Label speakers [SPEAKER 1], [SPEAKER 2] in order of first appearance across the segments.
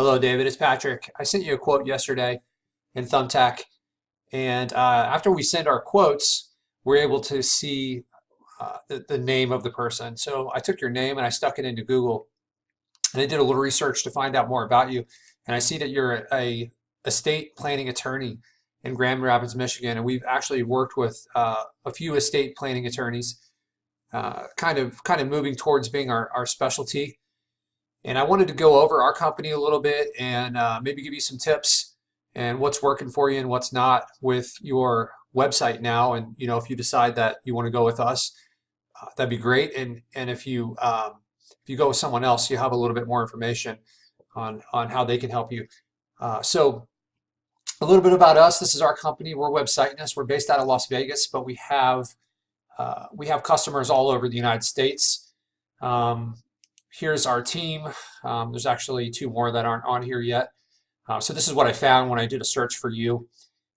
[SPEAKER 1] Hello, David. It's Patrick. I sent you a quote yesterday in Thumbtack, and after we send our quotes, we're able to see the name of the person. So I took your name and I stuck it into Google, and I did a little research to find out more about you. And I see that you're a estate planning attorney in Grand Rapids, Michigan, and we've actually worked with a few estate planning attorneys, kind of moving towards being our specialty. And I wanted to go over our company a little bit and maybe give you some tips and what's working for you and what's not with your website now. And if you decide that you want to go with us, that'd be great. And if you go with someone else, you have a little bit more information on how they can help you. So a little bit about us. This is our company. We're Websiteness. We're based out of Las Vegas, but we have customers all over the United States. Here's our team. There's actually two more that aren't on here yet. So this is what I found when I did a search for you.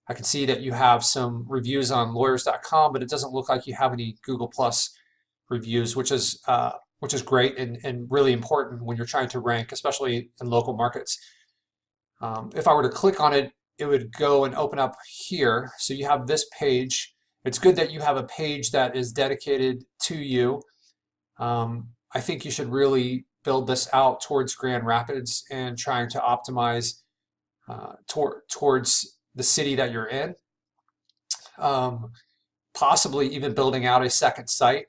[SPEAKER 1] I can see that you have some reviews on lawyers.com, but it doesn't look like you have any Google Plus reviews, which is great and really important when you're trying to rank, especially in local markets. If I were to click on it, it would go and open up here. So you have this page. It's good that you have a page that is dedicated to you. I think you should really build this out towards Grand Rapids and trying to optimize towards the city that you're in. Possibly even building out a second site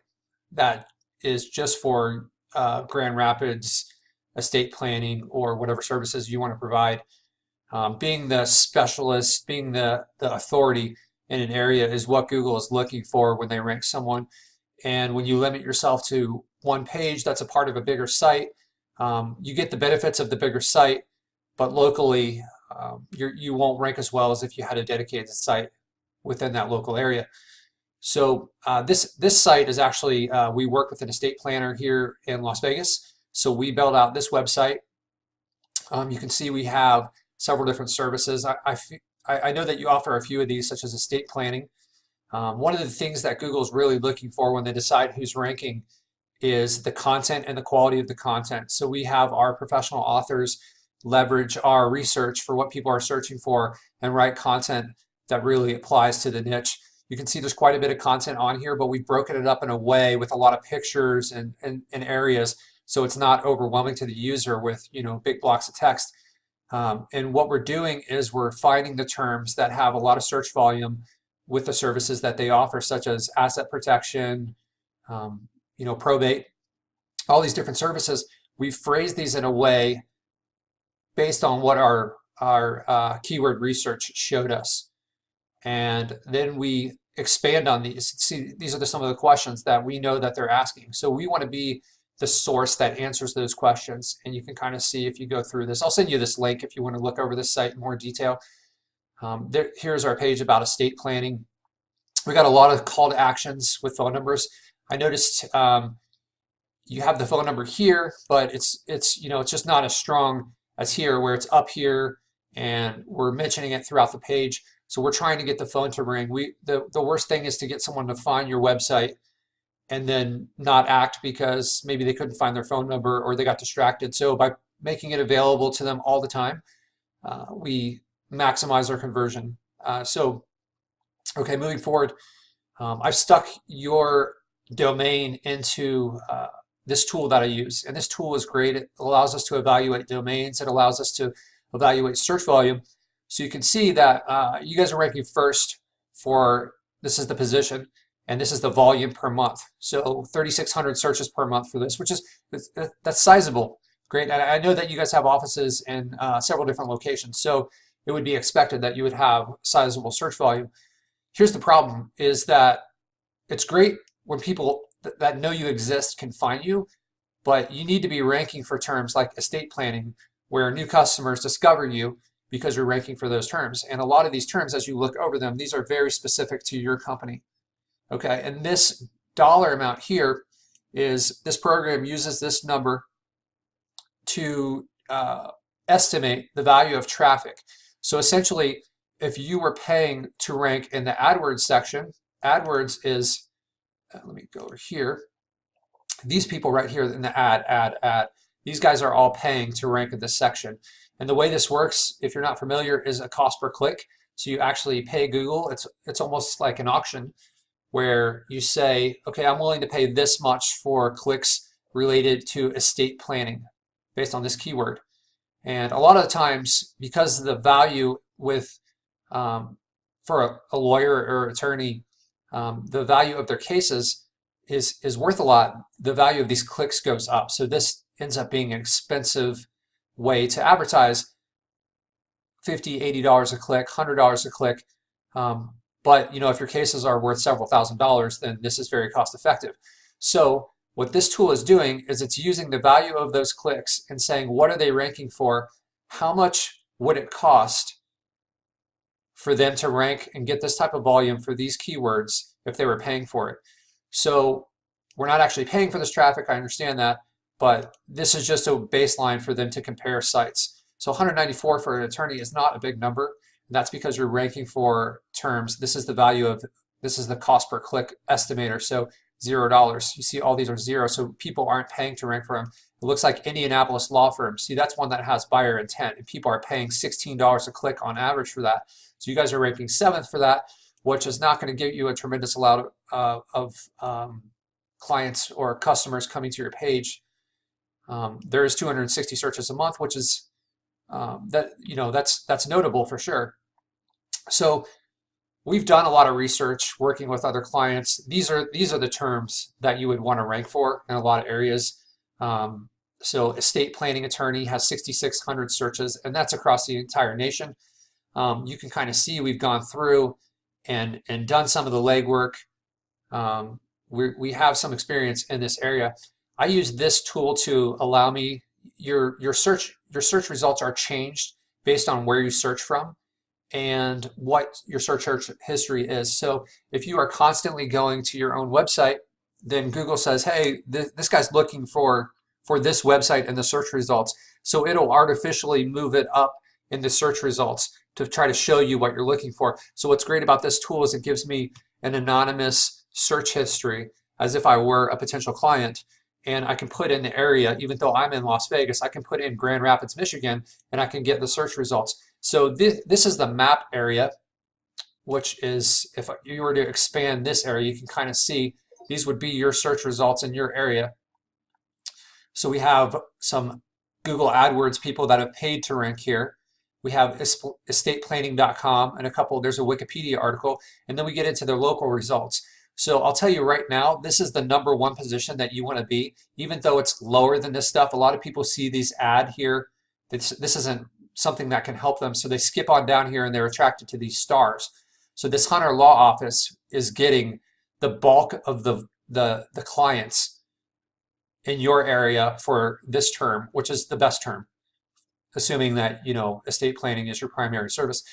[SPEAKER 1] that is just for Grand Rapids estate planning or whatever services you want to provide. Being the specialist, being the authority in an area is what Google is looking for when they rank someone. And when you limit yourself to one page that's a part of a bigger site, you get the benefits of the bigger site, but locally you won't rank as well as if you had a dedicated site within that local area. So this site is actually, we work with an estate planner here in Las Vegas. So we built out this website. You can see we have several different services. I know that you offer a few of these, such as estate planning. One of the things that Google is really looking for when they decide who's ranking is the content and the quality of the content. So we have our professional authors leverage our research for what people are searching for and write content that really applies to the niche. You can see there's quite a bit of content on here, but we've broken it up in a way with a lot of pictures and areas, so it's not overwhelming to the user with big blocks of text. And what we're doing is we're finding the terms that have a lot of search volume with the services that they offer, such as asset protection, probate, all these different services. We've phrased these in a way based on what our keyword research showed us. And then we expand on these. See, these are some of the questions that we know that they're asking. So we want to be the source that answers those questions. And you can kind of see if you go through this. I'll send you this link if you want to look over this site in more detail. Here's our page about estate planning. We got a lot of call to actions with phone numbers. I noticed you have the phone number here, but it's just not as strong as here, where it's up here and we're mentioning it throughout the page. So we're trying to get the phone to ring. The worst thing is to get someone to find your website and then not act because maybe they couldn't find their phone number or they got distracted. So by making it available to them all the time, we maximize our conversion. Okay, moving forward, I've stuck your domain into this tool that I use, and this tool is great. It allows us to evaluate domains. It allows us to evaluate search volume. So you can see that you guys are ranking first for, this is the position, and this is the volume per month. So 3,600 searches per month for this, that's sizable. Great. And I know that you guys have offices in several different locations, so it would be expected that you would have sizable search volume. Here's the problem, is that it's great when people that know you exist can find you, but you need to be ranking for terms like estate planning, where new customers discover you because you're ranking for those terms. And a lot of these terms, as you look over them, these are very specific to your company. Okay, and this dollar amount here is, this program uses this number to estimate the value of traffic. So essentially, if you were paying to rank in the AdWords section, AdWords is, let me go over here, these people right here in the ad, these guys are all paying to rank in this section. And the way this works, if you're not familiar, is a cost per click. So you actually pay Google. It's almost like an auction where you say, okay, I'm willing to pay this much for clicks related to estate planning based on this keyword. And a lot of the times, because the value with for a lawyer or attorney, the value of their cases is worth a lot, the value of these clicks goes up. So this ends up being an expensive way to advertise. $50, $80 a click, $100 a click. But you know, if your cases are worth several $1,000s, then this is very cost effective. So what this tool is doing is it's using the value of those clicks and saying, what are they ranking for? How much would it cost for them to rank and get this type of volume for these keywords if they were paying for it? So we're not actually paying for this traffic, I understand that, but this is just a baseline for them to compare sites. So 194 for an attorney is not a big number. That's because you're ranking for terms. This is the value of, this is the cost per click estimator. So $0. You see all these are zero, so people aren't paying to rank for them. It looks like Indianapolis law firm. See, that's one that has buyer intent, and people are paying $16 a click on average for that. So you guys are ranking 7th for that, which is not going to give you a tremendous amount of clients or customers coming to your page. There is 260 searches a month, which is that's notable for sure. So we've done a lot of research working with other clients. These are the terms that you would want to rank for in a lot of areas. So estate planning attorney has 6,600 searches, and that's across the entire nation. You can kind of see we've gone through and done some of the legwork. We have some experience in this area. I use this tool to allow me, your search results are changed based on where you search from and what your search history is. So if you are constantly going to your own website, then Google says, hey, this guy's looking for this website in the search results. So it'll artificially move it up in the search results to try to show you what you're looking for. So what's great about this tool is it gives me an anonymous search history as if I were a potential client. And I can put in the area, even though I'm in Las Vegas, I can put in Grand Rapids, Michigan, and I can get the search results. So this is the map area, which is, if you were to expand this area, you can kind of see these would be your search results in your area. So we have some Google AdWords people that have paid to rank here. We have estateplanning.com and there's a Wikipedia article, and then we get into their local results. So I'll tell you right now, this is the #1 position that you want to be, even though it's lower than this stuff. A lot of people see these ad here. This isn't something that can help them, so they skip on down here and they're attracted to these stars. So this Hunter Law Office is getting the bulk of the clients in your area for this term, which is the best term, assuming that estate planning is your primary service.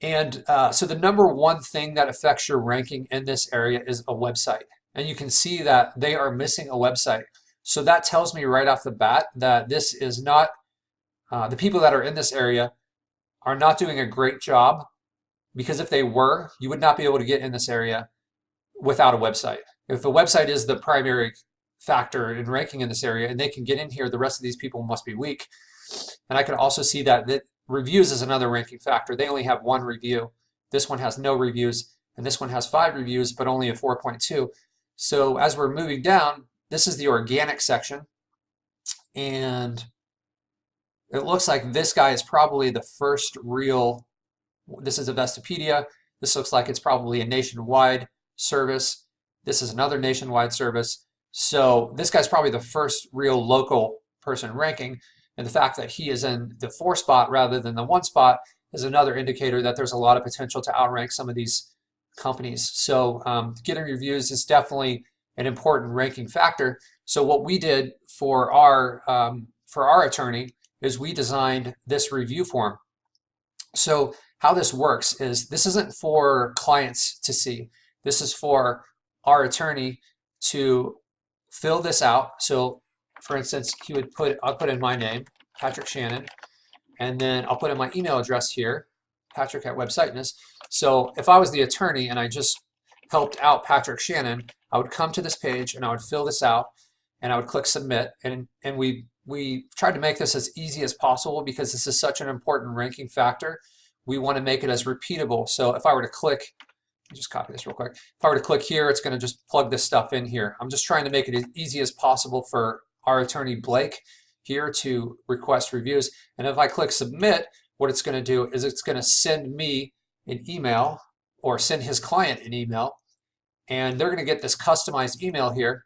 [SPEAKER 1] And so the #1 thing that affects your ranking in this area is a website. And you can see that they are missing a website. So that tells me right off the bat that this is not, the people that are in this area are not doing a great job, because if they were, you would not be able to get in this area without a website. If a website is the primary factor in ranking in this area and they can get in here, the rest of these people must be weak. And I can also see that reviews is another ranking factor. They only have 1 review. This one has no reviews, and this one has 5 reviews, but only a 4.2. So as we're moving down, this is the organic section, and it looks like this guy is probably the first real, this is a Vestopedia. This looks like it's probably a nationwide service. This is another nationwide service. So this guy's probably the first real local person ranking. And the fact that he is in the 4 spot rather than the 1 spot is another indicator that there's a lot of potential to outrank some of these companies. So getting reviews is definitely an important ranking factor. So what we did for our attorney is we designed this review form. So how this works is, this isn't for clients to see. This is for our attorney to fill this out. So for instance, I'll put in my name, Patrick Shannon, and then I'll put in my email address here, patrick@websiteness. So if I was the attorney and I just helped out Patrick Shannon, I would come to this page and I would fill this out and I would click submit, and we we tried to make this as easy as possible because this is such an important ranking factor. We want to make it as repeatable. So if I were to click, just copy this real quick. If I were to click here, it's going to just plug this stuff in here. I'm just trying to make it as easy as possible for our attorney Blake here to request reviews. And if I click submit, what it's going to do is it's going to send me an email or send his client an email, and they're going to get this customized email here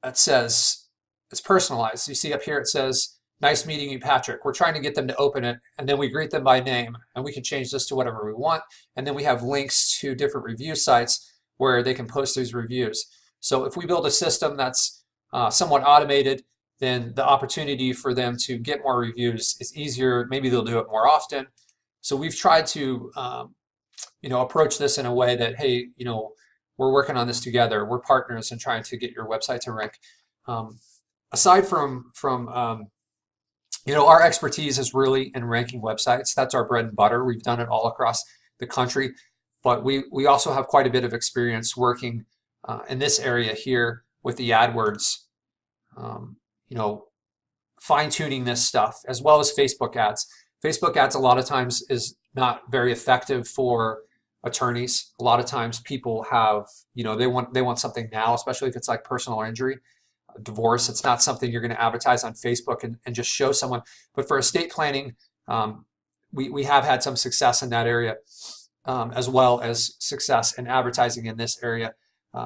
[SPEAKER 1] that says, it's personalized. You see up here it says, nice meeting you, Patrick. We're trying to get them to open it, and then we greet them by name, and we can change this to whatever we want. And then we have links to different review sites where they can post these reviews. So if we build a system that's somewhat automated, then the opportunity for them to get more reviews is easier. Maybe they'll do it more often. So we've tried to approach this in a way that, hey, we're working on this together. We're partners in trying to get your website to rank. Aside from our expertise is really in ranking websites. That's our bread and butter. We've done it all across the country, but we also have quite a bit of experience working in this area here with the AdWords, fine-tuning this stuff, as well as Facebook ads. Facebook ads a lot of times is not very effective for attorneys. A lot of times people have, they want something now, especially if it's like personal injury, divorce. It's not something you're going to advertise on Facebook and just show someone. But for estate planning, we have had some success in that area, as well as success in advertising in this area.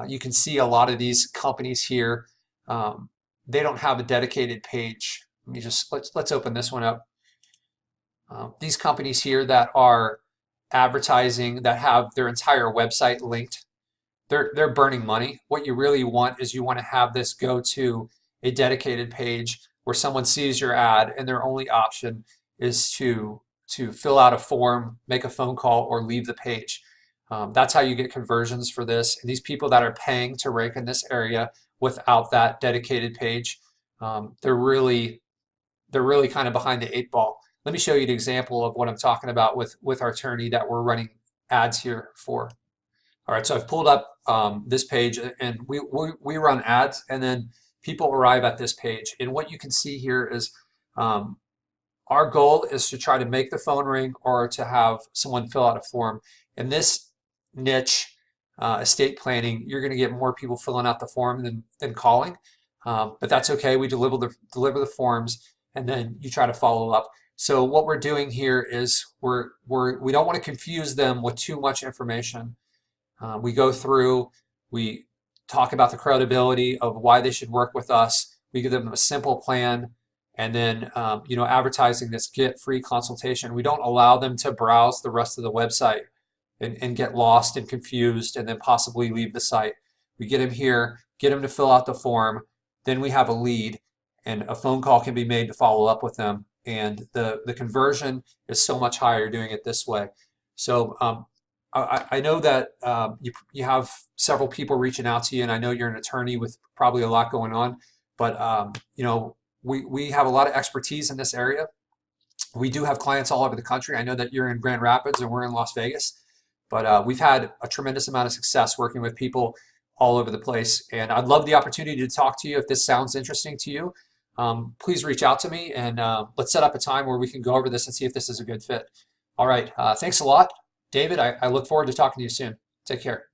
[SPEAKER 1] You can see a lot of these companies here, they don't have a dedicated page. Let's open this one up. These companies here that are advertising, that have their entire website linked, they're burning money. What you really want is you want to have this go to a dedicated page where someone sees your ad and their only option is to fill out a form, make a phone call, or leave the page. That's how you get conversions for this. And these people that are paying to rank in this area without that dedicated page, they're really kind of behind the 8 ball. Let me show you an example of what I'm talking about with our attorney that we're running ads here for. All right, so I've pulled up this page, and we run ads, and then people arrive at this page. And what you can see here is our goal is to try to make the phone ring or to have someone fill out a form. In this niche, estate planning, you're going to get more people filling out the form than calling, but that's okay. We deliver the forms, and then you try to follow up. So what we're doing here is we don't want to confuse them with too much information. We go through, we talk about the credibility of why they should work with us. We give them a simple plan, and then advertising this get free consultation. We don't allow them to browse the rest of the website and get lost and confused and then possibly leave the site. We get them here, get them to fill out the form, then we have a lead, and a phone call can be made to follow up with them. And the conversion is so much higher doing it this way. So I know that you have several people reaching out to you, and I know you're an attorney with probably a lot going on, but we have a lot of expertise in this area. We do have clients all over the country. I know that you're in Grand Rapids and we're in Las Vegas, but we've had a tremendous amount of success working with people all over the place. And I'd love the opportunity to talk to you if this sounds interesting to you. Please reach out to me, and let's set up a time where we can go over this and see if this is a good fit. All right, thanks a lot, David. I look forward to talking to you soon. Take care.